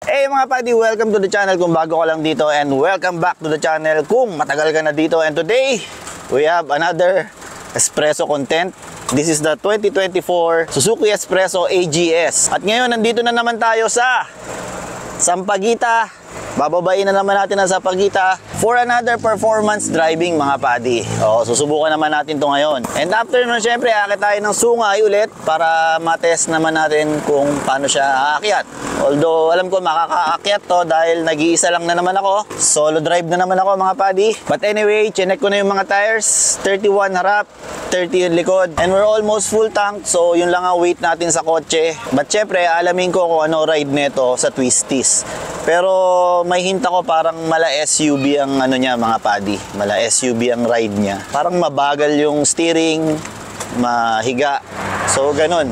Hey mga buddy, welcome to the channel kung bago ka lang dito, and welcome back to the channel kung matagal ka na dito. And today, we have another espresso content. This is the 2024 Suzuki Espresso AGS. At ngayon, nandito na naman tayo sa Sampaguita. Bababain na naman natin ang Sampaguita for another performance driving mga buddy. Susubukan naman natin to ngayon. And after nun, syempre, aakit tayo ng Sungay ulit para matest naman natin kung paano siya aakyat. Although, alam ko makakaakyat to dahil nag-iisa lang na naman ako. Solo drive na naman ako mga buddy. But anyway, chinek ko na yung mga tires. 31 harap, 30 yung likod. And we're almost full tank. So, yun lang ang weight natin sa kotse. But syempre, alamin ko kung ano ride nito sa twisties. Pero may hint ako parang mala SUV ang ano niya mga buddy. Mala SUV ang ride niya. Parang mabagal yung steering, mahiga. So, ganun.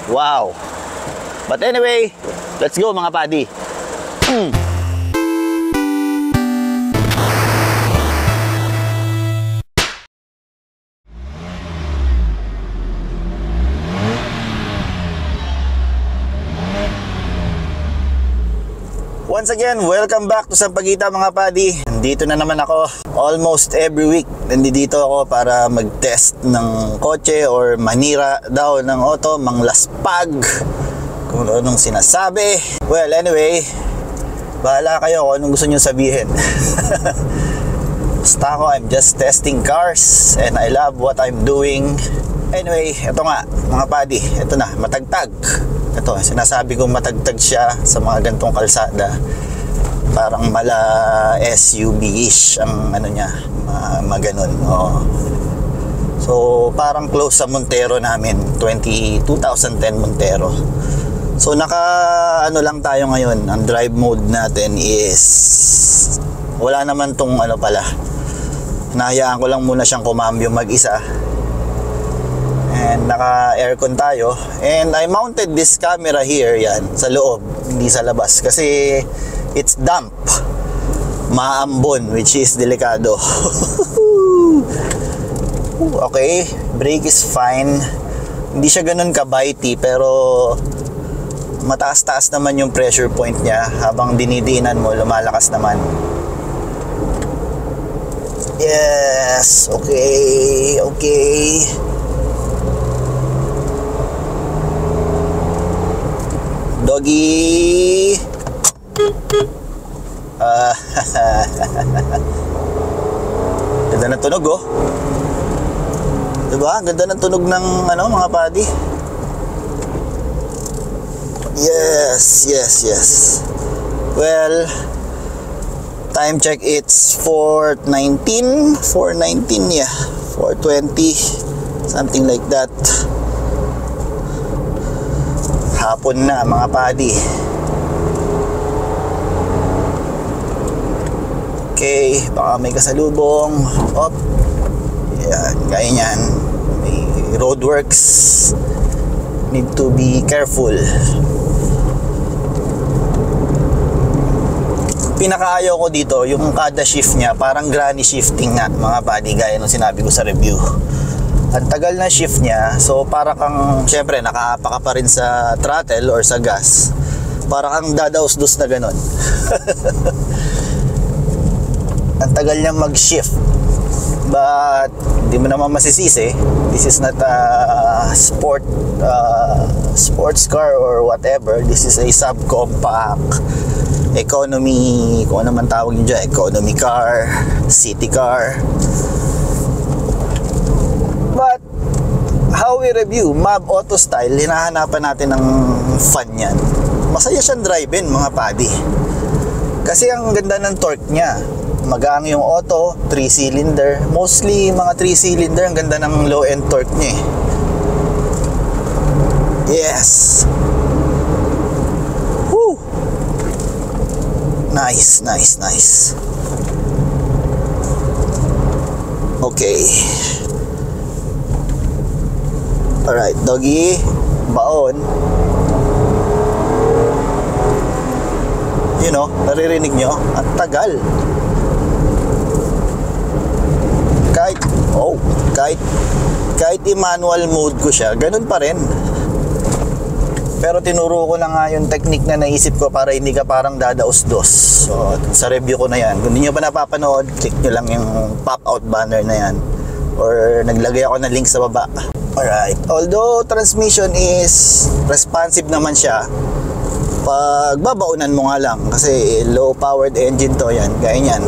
Wow. But anyway, let's go mga buddy. Once again, welcome back to Sampaguita mga buddy. Nandito na naman ako. Almost every week nandito ako para mag-test ng kotse or manira daw ng auto, manglaspag, kung anong sinasabi. Well, anyway, bahala kayo kung anong gusto nyo sabihin. Basta ako, I'm just testing cars and I love what I'm doing. Anyway, ito nga mga buddy, ito na, matagtag. Ito, sinasabi kong matagtag siya sa mga gantong kalsada. Parang mala SUV-ish ang ano niya, maganon. So, parang close sa Montero namin, 2010 Montero. So, ano lang tayo ngayon. Ang drive mode natin is wala naman tong ano pala. Nahayaan ko lang muna siyang kumambyo mag-isa. And naka-aircon tayo. And I mounted this camera here, yan, sa loob, hindi sa labas. Kasi it's damp. Maambon, which is delikado. Okay, brake is fine. Hindi siya ganun ka-bitey, pero mataas-taas naman yung pressure point niya. Habang dinidiinan mo, lumalakas naman. Yes, okay, okay. Doggy. Ganda ng tunog, oh. Diba? Ganda ng tunog ng ano, mga buddy. Yes, yes, yes. Well, time check, it's 4:19, yeah, 4:20, something like that. Hapon na mga buddy. Okay, baka may kasalubong. Op. Yan, gaya niyan. May roadworks. Need to be careful. Pinakaayaw ko dito, yung kada shift niya, parang granny shifting nga mga buddy, gaya nung sinabi ko sa review. Ang tagal na shift niya, so para kang, syempre, nakaapa ka pa rin sa throttle or sa gas. Para kang dadaos-dos na ganon. Ang tagal niya mag-shift. But, hindi mo naman masisisi. This is not a sports car or whatever. This is a subcompact, economy, kung ano man tawag nyo dyan, economy car, city car. But, how we review Mab Auto Style, hinahanapan natin ng fun yan. Masaya siyang drive-in mga buddy. Kasi ang ganda ng torque niya. Magaang yung auto, 3-cylinder. Mostly mga 3-cylinder, ang ganda ng low-end torque niya eh. Yes. Woo. Nice, nice, nice. Okay. Alright, doggy. Baon. You know, naririnig nyo? Ang tagal. Kahit i-manual mode ko siya, ganun pa rin. Pero tinuro ko na nga yung technique na naisip ko para hindi ka parang dadaos-dos. So, sa review ko na yan. Kung hindi nyo pa napapanood, click nyo lang yung pop-out banner na yan. Or naglagay ako ng link sa baba. Alright. Although transmission is responsive naman siya, pag babaunan mo nga lang. Kasi low-powered engine to yan. Gaya yan.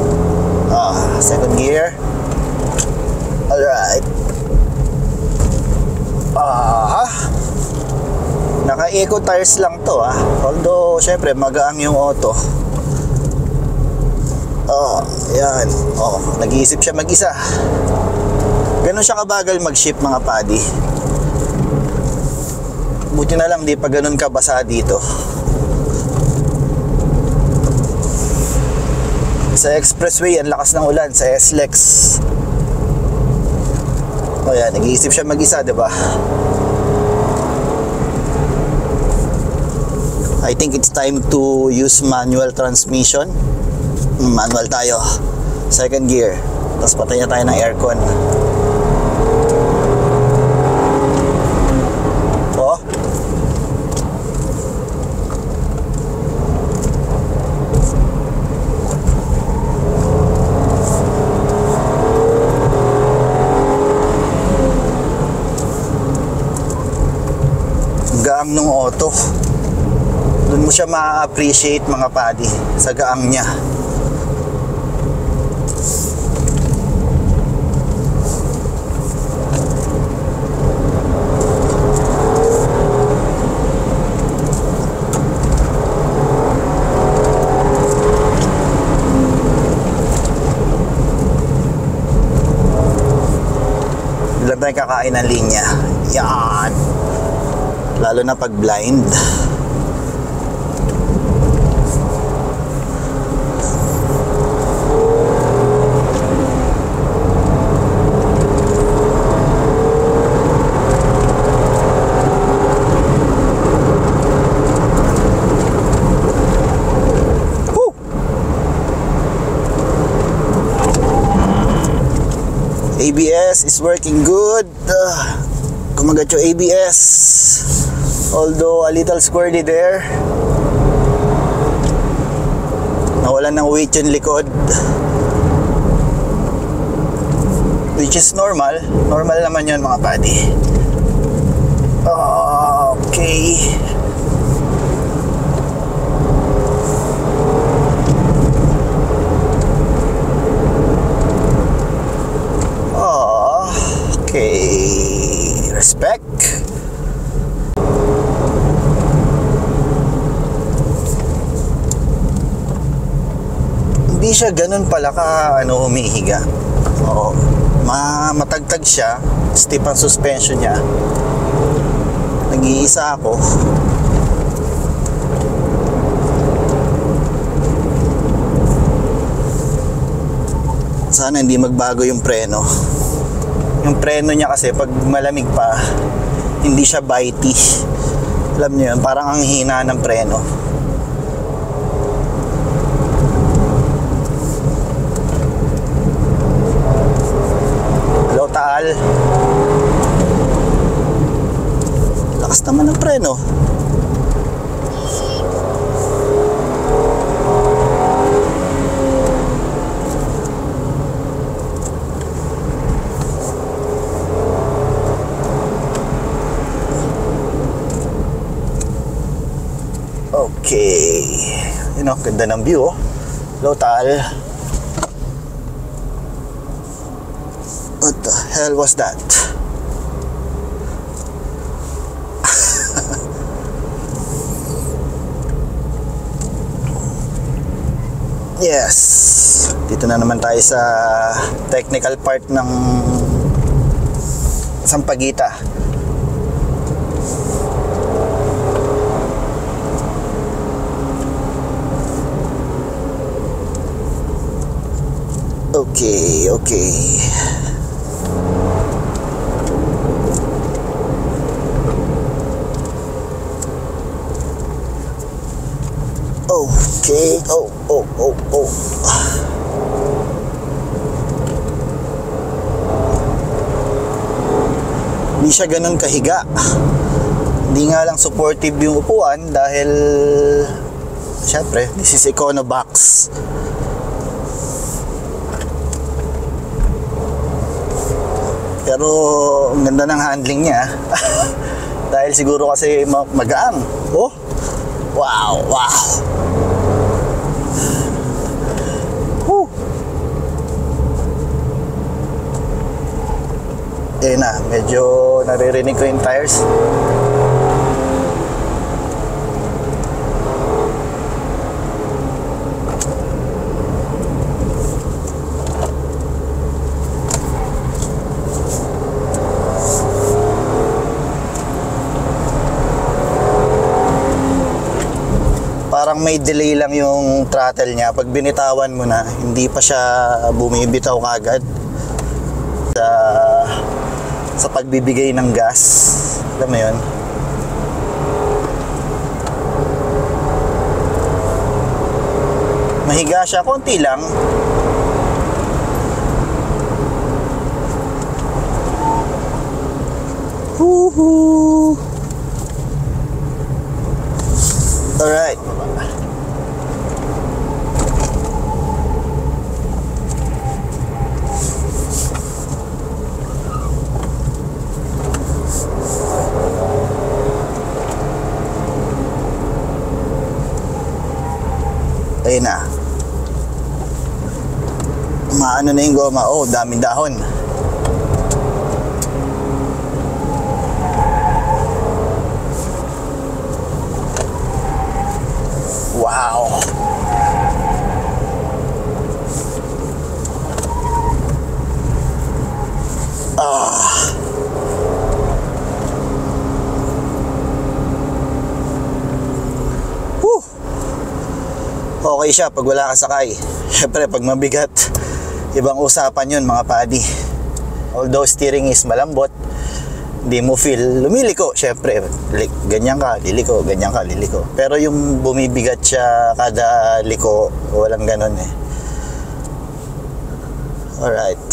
Second gear. Alright. Naka-eco tires lang to although syempre magaang yung auto. Yan. Nag-iisip siya mag-isa. Ganun siya kabagal mag-ship mga padi. Buti na lang di pa ganun kabasa dito. Sa expressway ang lakas ng ulan sa SLEX. Yan, nag-iisip siya mag-isa, diba? I think it's time to use manual transmission. Manual tayo. Second gear. Tapos patay na tayo ng aircon. Gaang ng auto. Doon mo siya ma-appreciate mga padi sa gaang niya. Ilan tayo kakain ng linya. Yan. Lalo na pag blind. ABS is working good. Kumagat yung ABS. Although a little squirty there. Nawalan ng weight yung likod. Which is normal. Normal naman yun mga padi. Okay. Okay, respect. Hindi siya ganun pala ka humihiga. Matagtag siya. Stiff ang suspension niya. Nag-iisa ako. Sana hindi magbago yung preno. Yung preno niya kasi pag malamig pa, hindi siya bitey. Alam niyo yun, parang ang hina ng preno. Hello, Taal. Lakas naman ng preno. Okay. Ganda ng view, Hello, Taal. What the hell was that? Yes. Dito na naman tayo sa technical part ng Sampaguita. Okay. Okay. Oh. Hindi siya ganun kahiga. Hindi nga lang supportive yung upuan dahil syempre, this is Econo box. Pero ang ganda ng handling niya. Dahil siguro kasi magaan. Oh. Wow, wow. Whew. Eh na, medyo naririnig ko yung tires. Parang may delay lang yung throttle niya. Pag binitawan mo na, hindi pa siya bumibitaw kagad sa pagbibigay ng gas. Alam mo yun? Mahiga siya, konti lang. Woohoo! Alright. Ayun na. Maano na yung goma. Oh, daming dahon. Wow. Okay siya pag wala ka sakay. Siyempre pag mabigat, ibang usapan yun mga padi. Although steering is malambot, hindi mo feel lumiliko. Siyempre ganyan ka, liliko, ganyan ka, liliko. Pero yung bumibigat siya kada liko, walang ganun eh. Alright.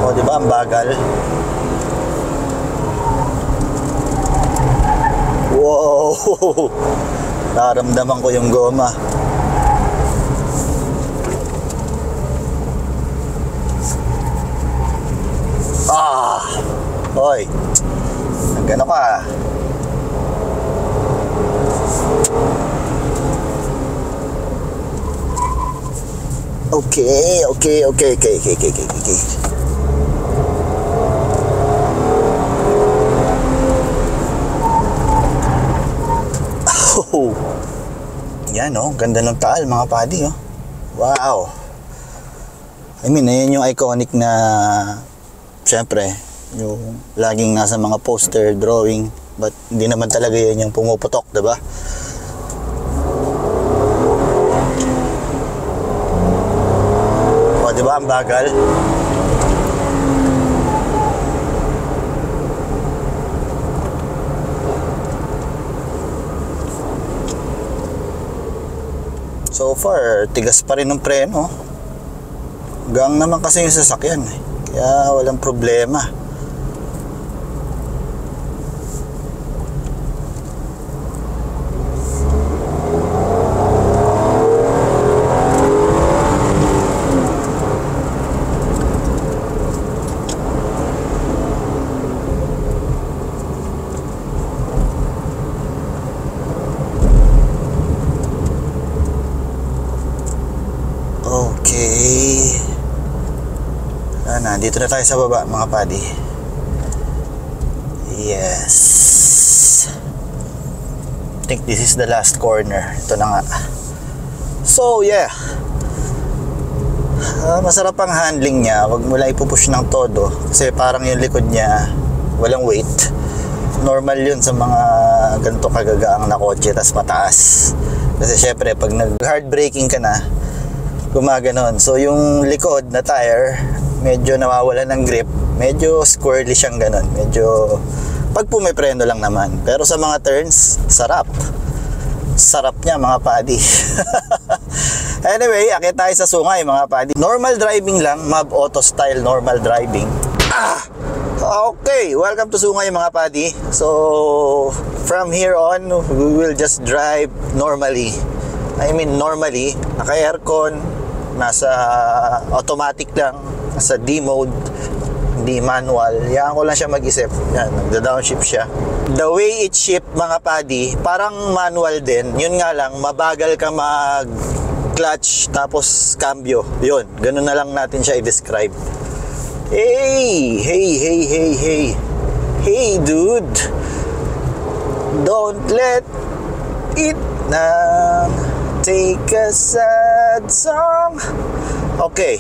O diba ang bagal? Wow! Naramdaman ko yung goma. Hoy, nagano ka? Okay. Oh, yan oh, ganda ng taal mga padi oh. Wow. I mean, ayan yung iconic na, syempre, yung laging nasa mga poster, drawing, but hindi naman talaga yan yung pumuputok, diba? O, diba ang bagal? So far, tigas pa rin ng preno. Gang naman kasi yung sasakyan eh. Kaya walang problema. Okay. Dito na tayo sa baba mga padi. Yes. I think this is the last corner. Ito na nga. So yeah, masarap ang handling niya. Huwag mo lang ipupush ng todo kasi parang yung likod niya walang weight. Normal yun sa mga ganito kagagaang na kotse tas mataas. Kasi syempre pag nag hard braking ka na, gumaganon. So yung likod na tire medyo nawawala ng grip, medyo squirrely siyang ganon, medyo pag pumipreno lang naman. Pero sa mga turns, sarap niya mga padi. Anyway, akit tayo sa sungay mga padi. Normal driving lang, MAV Auto style normal driving. Okay, welcome to Sungay mga padi. So, from here on, we will just drive normally. I mean, normally, naka-aircon, nasa automatic lang, nasa D mode, hindi manual. Yan ko lang siya mag-isip. Yan, nagda-downshift siya. The way it shift mga padi, parang manual din. Yun nga lang, mabagal ka mag-clutch tapos cambio. Yun, ganun na lang natin siya i-describe. Hey, hey, hey, hey, hey. Hey, dude. Don't let it now take a sad song. Okay.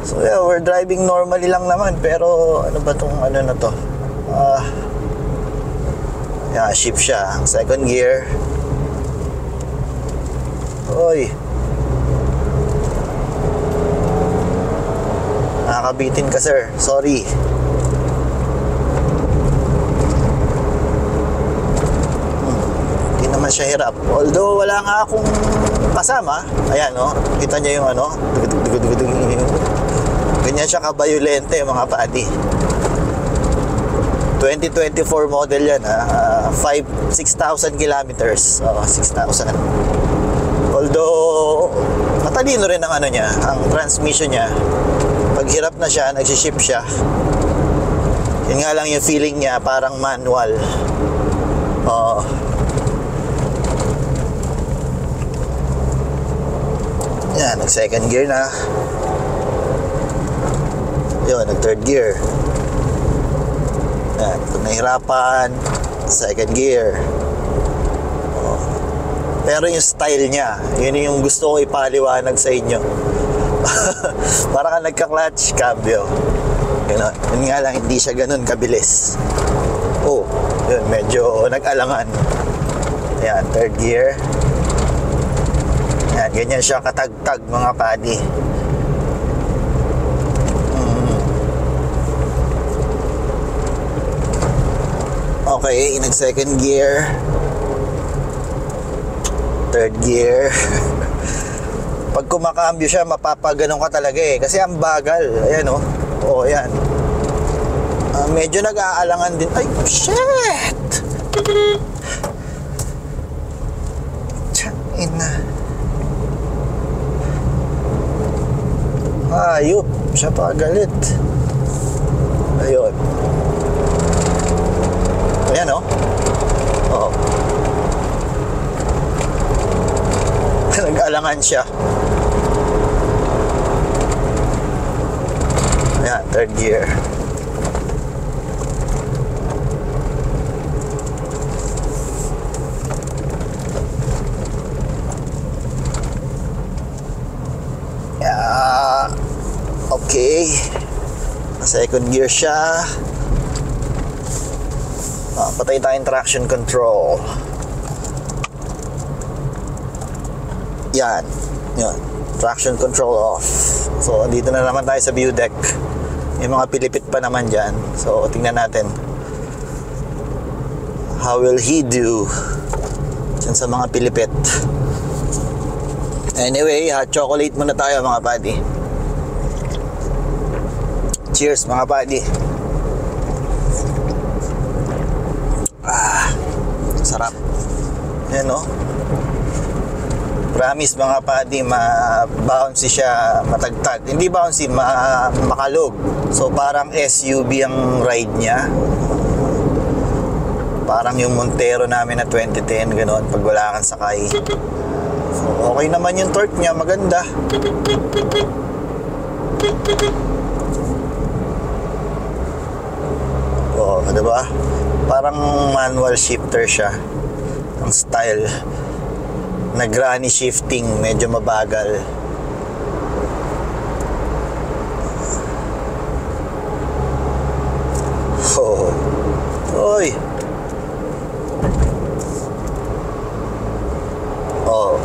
So yeah, we're driving normally lang naman. Pero ano ba tong ano na to? Yeah, shift siya. Second gear. Oy. Nakakabitin ka, sir. Sorry. Hindi naman siya hirap. Although wala nga akong kasama. Ayan, no? Kita niyo yung ano? Ganyan siya kabayulente, mga padi. 2024 model yan, ha? 6,000 kilometers. 6,000. Although, matalino rin ang ano niya, ang transmission niya. Pag hirap na siya, nagsiship siya. Yun nga lang yung feeling niya, parang manual. Yan, nag second gear na. Yun, nag third gear. Yan, pag nahirapan, second gear. Pero yung style niya, yun yung gusto ko ipaliwanag sa inyo. Para ka nagka-clutch, cambio. Ganun. Yun nga lang, hindi siya ganun kabilis. Oh, yun, medyo nag-alangan. Ayan, third gear. Ayan, ganyan siya katagtag mga padi. Okay, nag-second gear. Third gear. Pag kumakambyo siya, mapapaganon ka talaga eh. Kasi ang bagal. Ayan o. Oh, ayan. Medyo nag-aalangan din. Ay, shit! Tiyain na. Ayup. Siya pa galit. Ayun. Ayan o. Oh. Nag-alangan siya. Ayan, third gear. Yeah. Okay. Second gear siya. Patay tayong traction control. Yan. Yun. Traction control off. So, dito na naman tayo sa view deck. May mga pilipit pa naman dyan. So, tingnan natin. How will he do? Dyan sa mga pilipit. Anyway, hot chocolate muna tayo mga buddy. Cheers mga buddy. Sarap. Yan o. Promise mga padi, ma-bouncy siya, matagtag. Hindi bouncy, makalog. So parang SUV ang ride niya. Parang yung Montero namin na 2010, gano'n, pag wala kang sakay. So okay naman yung torque niya, maganda. Oh, diba? Parang manual shifter siya. Ang style. Nag-granny shifting, medyo mabagal. Oh. Oy. Oh.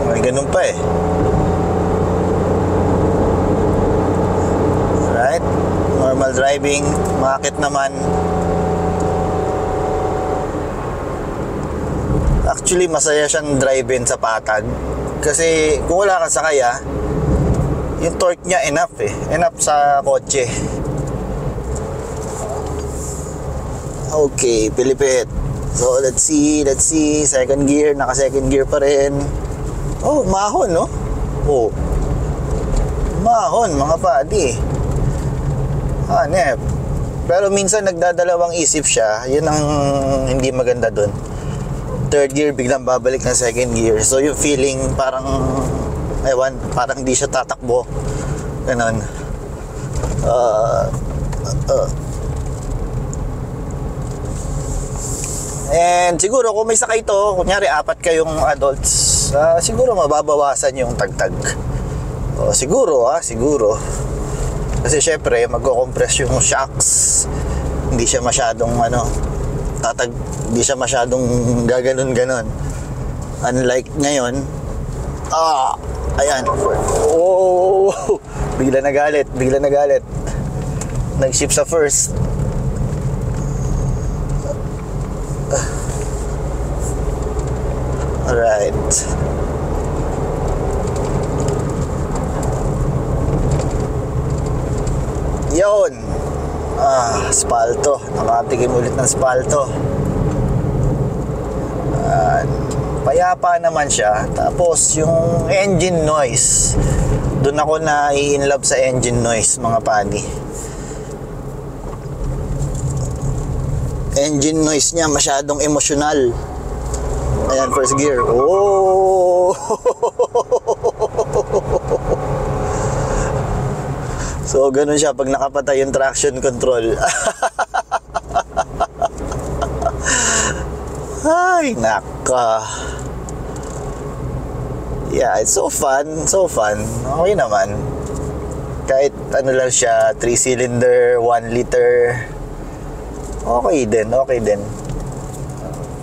May ganun pa eh. Alright. Normal driving. Makakit naman. Actually, masaya siyang drive-in sa patag. Kasi kung wala kang sakay yung torque niya enough eh. Enough sa kotse. Okay, pilipit. So, let's see. Second gear, naka-second gear pa rin. Oh, mahon, no? Oh. Mahon, mga padi. Hanep. Pero minsan nagdadalawang isip siya. Yun ang hindi maganda dun. Third gear, biglang babalik ng second gear. So, yung feeling parang, ewan, parang hindi siya tatakbo. Ganon. And siguro kung may sakay to, kunyari 4 kayong adults, siguro mababawasan yung tagtag. Siguro. Kasi syempre magko-compress yung shocks. Hindi siya masyadong hindi siya masyadong gaganon-ganon. Unlike ngayon, ayan. Oh, bigla nagalit. Nag-shift sa first. Alright. Yun. Spalto. Nakatikim ulit ng spalto. Payapa naman siya. Tapos yung engine noise, doon ako na in love sa engine noise, mga pani. Engine noise niya masyadong emosyonal. Ayan, first gear. Oh! So, ganun siya pag nakapatay yung traction control. Ay, naka. Yeah, it's so fun. Okay naman. Kahit ano lang siya, 3-cylinder, 1 liter. Okay din.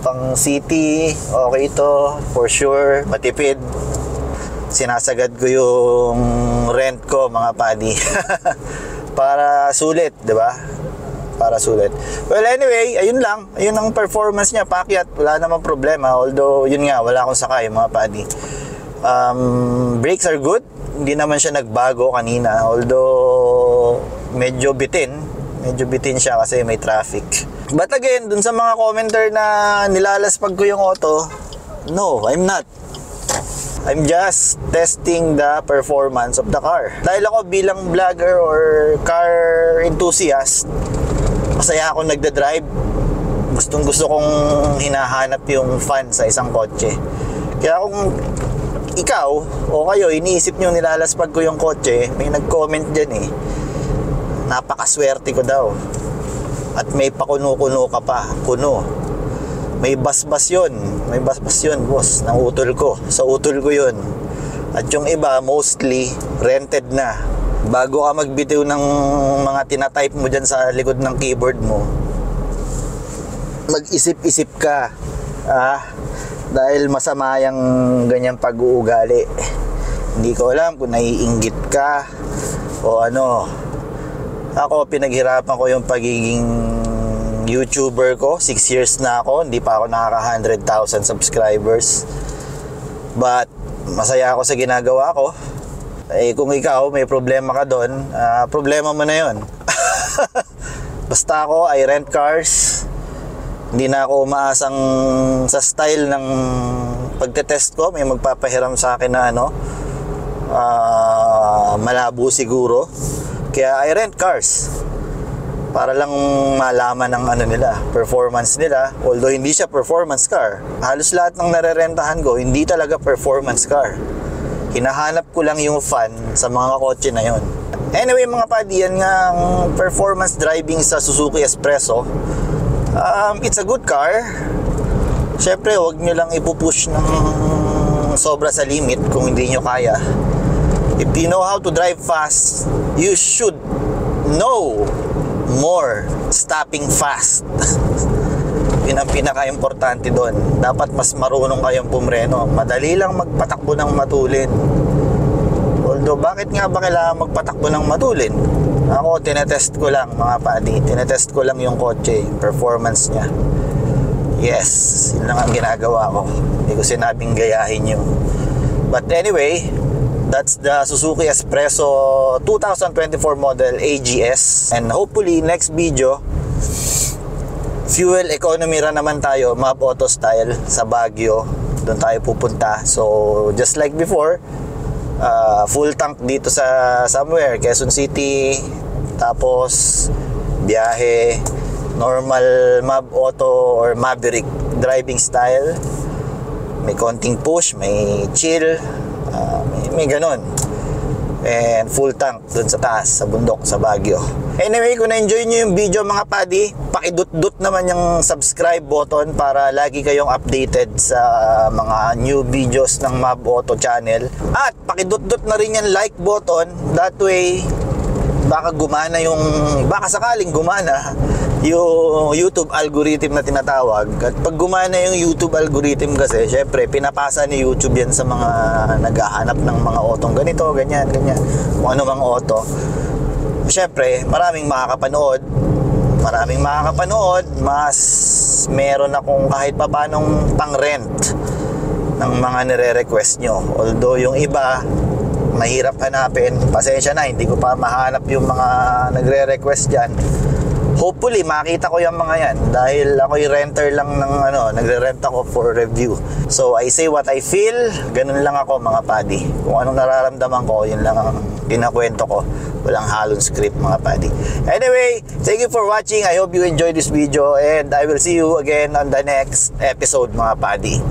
Pang city, okay ito, for sure, matipid. Sinasagad ko yung rent ko, mga padi. Para sulit, di ba? Para sulit. Well, anyway, ayun lang. Ayun ang performance niya, paakyat. Wala namang problema. Although, yun nga, wala akong sakay, mga padi. Brakes are good. Hindi naman siya nagbago kanina. Although, medyo bitin siya kasi may traffic. But again, dun sa mga commenter na nilalaspag ko yung auto, no, I'm not. I'm just testing the performance of the car. Dahil ako bilang vlogger or car enthusiast, masaya ako nagda-drive. Gustong-gusto kong hinahanap yung fun sa isang kotse. Kaya kung ikaw o kayo iniisip nyo nilalaspag ko yung kotse, may nag-comment dyan eh. Napakaswerte ko daw. At may pakuno-kuno ka pa. Kuno. May basbas yun, boss, ng utol ko. Sa utol ko yun. At yung iba, mostly, rented na. Bago ka magbitiw ng mga tinatype mo dyan sa likod ng keyboard mo, mag-isip-isip ka. Dahil masama yung ganyang pag-uugali. Hindi ko alam kung naiinggit ka o ano. Ako, pinaghirapan ko yung pagiging YouTuber ko. 6 years na ako. Hindi pa ako nakaka 100,000 subscribers. But masaya ako sa ginagawa ko. Kung ikaw may problema ka doon, problema mo na yun. Basta ako, I rent cars. Hindi na ako umaasang sa style ng pagtetest ko. May magpapahiram sa akin na malabo siguro. Kaya I rent cars. Para lang malaman ng performance nila. Although hindi siya performance car. Halos lahat ng narerentahan ko, hindi talaga performance car. Hinahanap ko lang yung fun sa mga kotse na yon. Anyway, mga padi, yan nga ang performance driving sa Suzuki Espresso. It's a good car. Syempre, huwag nyo lang ipupush ng sobra sa limit kung hindi nyo kaya. If you know how to drive fast, you should know more stopping fast. Yun ang pinaka-importante doon. Dapat mas marunong kayong pumreno. Madali lang magpatakbo ng matulin. Although, bakit nga ba kailangan magpatakbo ng matulin? Ako, tinetest ko lang, mga padi. Tinetest ko lang yung kotse, yung performance niya. Yes, yun lang ang ginagawa ko. Hindi ko sinabing gayahin yun. But anyway, that's the Suzuki Espresso 2024 model AGS. And hopefully, next video, fuel economy ra naman tayo, Mab Auto style sa Baguio. Doon tayo pupunta. So, just like before, full tank dito sa somewhere, Quezon City. Tapos, biyahe, normal Mab Auto or Maverick driving style. May konting push, may chill, may ganon. And full tank dun sa taas, sa bundok, sa Baguio. Anyway, kung na-enjoy nyo yung video mga padi, pakidut-dut naman yung subscribe button para lagi kayong updated sa mga new videos ng Mab Auto channel. At pakidut-dut na rin yung like button. That way, baka sakaling gumana yung YouTube algorithm na tinatawag. At pag gumana yung YouTube algorithm kasi, syempre, pinapasa ni YouTube yan sa mga naghahanap ng mga otong ganito, ganyan, kung ano mga auto. Syempre, maraming makakapanood, mas meron akong kahit pa paanong pang-rent ng mga nire-request nyo. Although yung iba, mahirap hanapin. Pasensya na, hindi ko pa mahanap yung mga nagre-request dyan. Hopefully, makita ko yung mga yan dahil ako'y renter lang ng nagre-rent ako for review. So, I say what I feel. Ganun lang ako mga padi. Kung anong nararamdaman ko, yun lang ang kinakwento ko. Walang halong script mga padi. Anyway, thank you for watching. I hope you enjoyed this video and I will see you again on the next episode mga padi.